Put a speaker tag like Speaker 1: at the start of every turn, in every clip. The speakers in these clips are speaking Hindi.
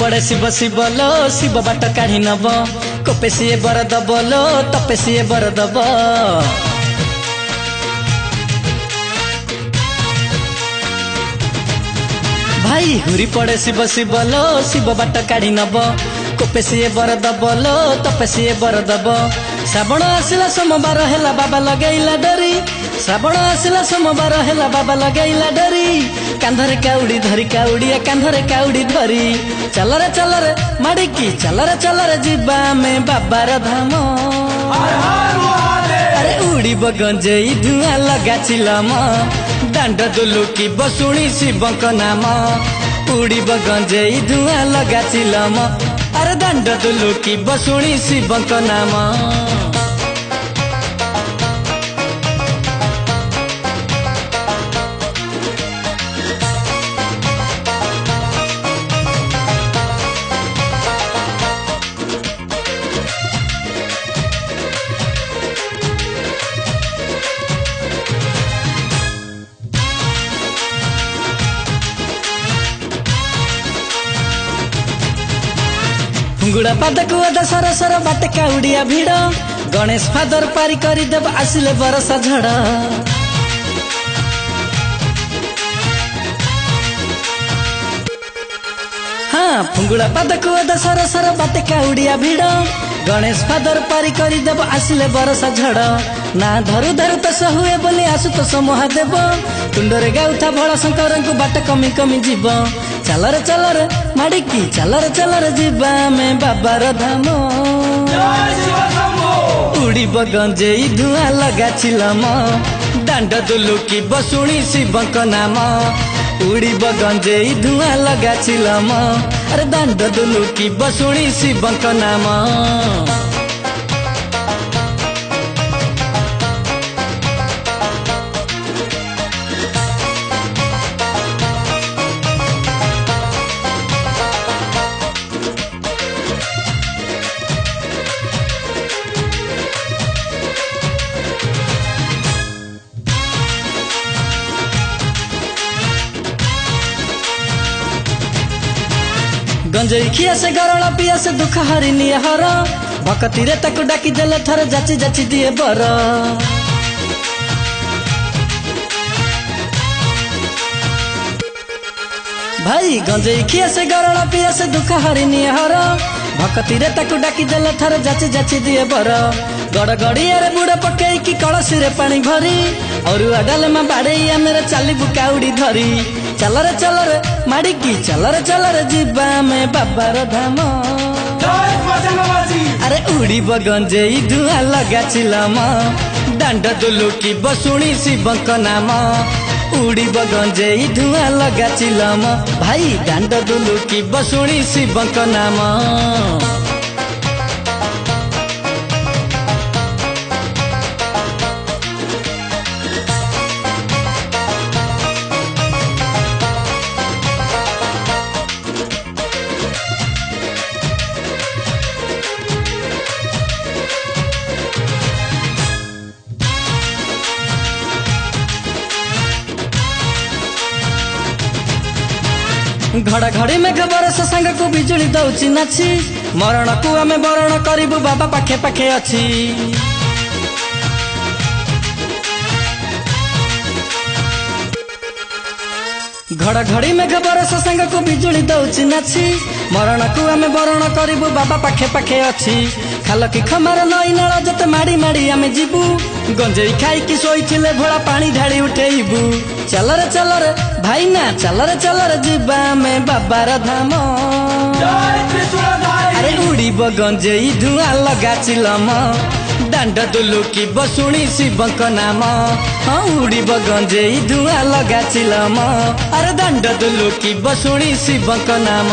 Speaker 1: पड़े शिव शिव लो शिव बाट काढ़ी नब कोपे सीए बर दब लो तपे सीए बर दब। भाई हुरी पड़े शिव शिव लो शिव बाट काढ़ी नब कोपे सीए बर दब लो तपे सीए बर दब। श्रावण आसिला सोमवार हेला बाबा लगैला डरी श्रावण आसिला सोमवार हेला बाबा लगैला डरी कांधरे काउड़ी धरी काउड़िया कांधरे काउड़ी धरी चल रे माड़िकी चल रे जीवा में बाबार धाम। अरे उड़ीब गंजेई धुआं लगा चिलम दांड दुलुकी बसुणी शिवक नाम उड़ीब गंजेई धुआं लगा चिलम अरे दांड दुलुकी बसुणी शिवक नाम। गुड़ा पाद को अदा सर सर बाटे काउड़िया भिड़ गणेश फादर पारी करी देव आसिले बरसा झड़। हाँ फुंगुड़ा पाद को अदा सर सर बाटे काउड़िया भिड़ गणेश फादर पारी करी देव आसिले बरसा झड़। ना धरु धरु तो सहुए बोली आसु तो महादेव तुंडरे गाउथा भोला शंकर को बाट कमी कमी जीव चल रे माड़िकी चल रे जीवा में बाबार धाम। उड़ीब गंजेई धुआं लगा चिलम दांड दुलुकी बसुणी शिवक नाम उड़ीब गंजेई धुआं लगा चिलम अरे दांड दुलुकी बसुणी शिवक नाम। गंजेई खिया से गरला पिया से दुख हरिनी हर भक्ति रे ताकू डाकी देले थर जाची जाची दिए बर। भाई गंजेई खिया से गरला पिया से दुख हरिनी हर भक्ति रे ताकू डाकी देले थर जाची जाची दिए बर। गड़ गड़िया रे बुड़ पकई की कलसी रे पानी भरी और डाले मा बाड़े मेरे चाली बुकाउड़ी धरी चल रे माड़िकी चल रे जीवा में बाबार धाम। अरे उड़ीब गंजेई धुआं लगा चिलम दांड दुलुकी बसुणी शिवक नाम उड़ीब गंजेई धुआं लगा चिलम भाई दांड दुलुकी बसुणी शिवक नाम। घड़घड़ी में बरस संग को बिजुली दौची नाची मरण को आमे बरण करिबु बाबा पाखे पाखे अछि। घड़घड़ी में बरस संग को बिजुली दौची नाची मरण को आमे बरण करिबु बाबा पाखे पाखे अछि। खाल की खमार नई नाल जते माड़ी माड़ी आमे जीबू गंजेई खाई की सोईथिले भोला पानी ढाड़ी उठेइबू चल रे भाई ना चल रे जीवा में बाबार धाम। अरे उड़ीब गंजेई धुआं लगा चिलम दांड दुलुकी बसुणी शिवक नाम हाँ उड़ीब गंजेई धुआं लगा चिलम अरे दांड दुलुकी बसुणी शिवक नाम।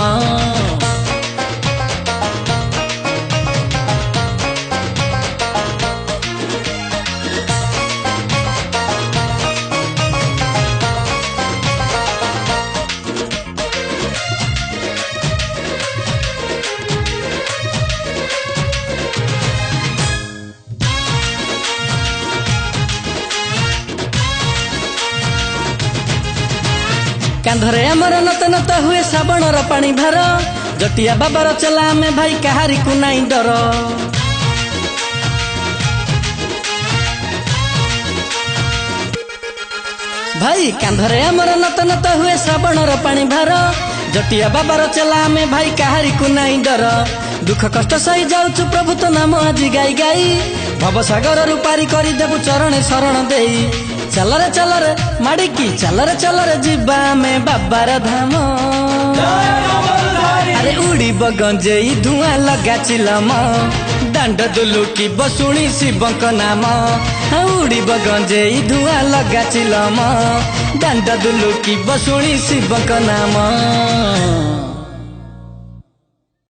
Speaker 1: कांधरे आमर नत नत हुए श्रावणर पानी भार जटिया बाबार चला में भाई काहारी को नाई डर। भाई कांधरे आमर नत नत हुए श्रावणर पानी भार। जटिया बाबार चला में भाई काहारी को नाई डर। दुख कष्ट सही जाऊचु प्रभु तो नाम आज गाई गाई। भवसागर रु पारी करी देबु चरण शरण देई। चलरे माड़िकी चलरे जीवा में बाबार धाम। अरे उड़ीब गंजेई धुआं लगा चिलम। दांड दुलुकी बसुणी शिवंक नाम। उड़ीब गंजेई धुआं लगा चिलम। दांड दुलुकी बसुणी शिवंक नाम।